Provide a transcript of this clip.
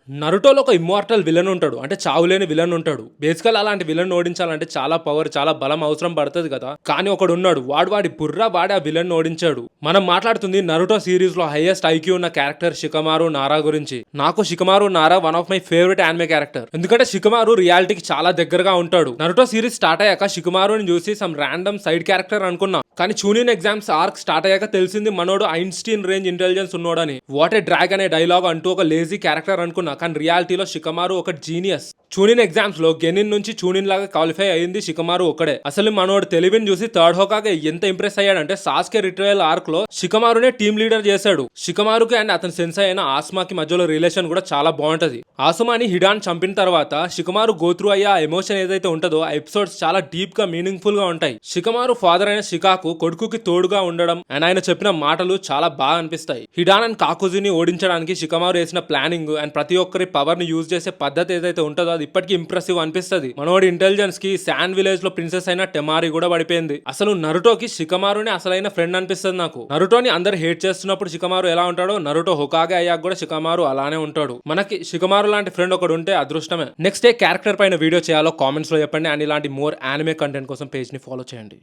నరుటోలో ఒక immortal villain ఉంటాడు, అంటే చావులేని విలన్ ఉంటాడు. బేసికల్ అలాంటి విలన్ ఓడించాలంటే చాలా పవర్, చాలా బలం అవసరం పడుతుంది కదా. కానీ ఒకడు ఉన్నాడు, వాడి బుర్ర వాడి ఆ విలన్ ఓడించాడు. మనం మాట్లాడుతుంది నరుటో సిరీస్ లో హైయెస్ట్ ఐక్యూ ఉన్న క్యారెక్టర్ షికమారు నారా గురించి. నాకు Shikamaru Nara one of my favourite anime character. ఎందుకంటే షికమారు రియాలిటీకి చాలా దగ్గరగా ఉంటాడు. నరుటో సిరీస్ స్టార్ట్ అయ్యాక షికమారుని చూసి సమ్ ర్యాండమ్ సైడ్ క్యారెక్టర్ అనుకున్నా, కానీ చూనిన్ ఎగ్జామ్స్ ఆర్క్ స్టార్ట్ అయ్యాక తెలిసింది మనోడు ఐన్స్టీన్ రేంజ్ ఇంటెలిజెన్స్ ఉన్నోడని. వాట్ ఏ డ్రాగ్ అనే డైలాగ్ అంటూ ఒక లేజీ క్యారెక్టర్ అనుకున్నా, కానీ రియాలిటీలో షికమారు ఒక జీనియస్. చూనిన్ ఎగ్జామ్స్ లో గెనిన్ నుంచి చూనిన్ లాగా క్వాలిఫై అయింది షికమారు ఒక్కడే. అసలు మనోడు తెలివిని చూసి థర్డ్ హోకాగే ఎంత ఇంప్రెస్ అయ్యాడంటే సాస్కే రిట్రయల్ ఆర్క్ లో షికమారునే టీమ్ లీడర్ చేశాడు. షికమారుకి అండ్ అతని సెన్సై అయిన ఆస్మాకి మధ్యలో రిలేషన్ కూడా చాలా బాగుంటది. ఆసుమాని హిడాన్ చంపిన తర్వాత షికమారు గోత్రూ అయ్యే ఆ ఎమోషన్ ఏదైతే ఉంటుందో ఆ ఎపిసోడ్స్ చాలా డీప్ గా మీనింగ్ఫుల్ గా ఉంటాయి. షికమారు ఫాదర్ అయిన షికాకు కొడుకుకి తోడుగా ఉండడం అండ్ ఆయన చెప్పిన మాటలు చాలా బాగా అనిపిస్తాయి. హిడాన్ అండ్ కాకుజుని ఓడించడానికి షికమారు వేసిన ప్లానింగ్ అండ్ ప్రతి ఒక్కరి పవర్ ని యూజ్ చేసే పద్ధతి ఏదైతే ఉంటుందో అది ఇప్పటికీ ఇంప్రెసివ్ అనిపిస్తుంది. మనోడి ఇంటెలిజెన్స్ కి శాన్ విలేజ్ లో ప్రిన్సెస్ అయిన టెమారి కూడా పడిపోయింది. అసలు నరుటోకి షికమారునే అసలైన ఫ్రెండ్ అనిపిస్తుంది నాకు. నరుటోని అందరు హేట్ చేస్తున్నప్పుడు షికమారు ఎలా ఉంటాడో నరుటో హోకాగే అయ్యాక కూడా షికమారు అలానే ఉంటాడు. మనకి షికమారు లాంటి ఫ్రెండ్ ఒకడు ఉంటే అదృష్టమే. నెక్స్ట్ ఏ క్యారెక్టర్ పైన వీడియో చేయాలో కామెంట్స్ లో చెప్పండి. అండ్ ఇలాంటి మోర్ యానిమే కంటెంట్ కోసం పేజ్ ని ఫాలో చేయండి.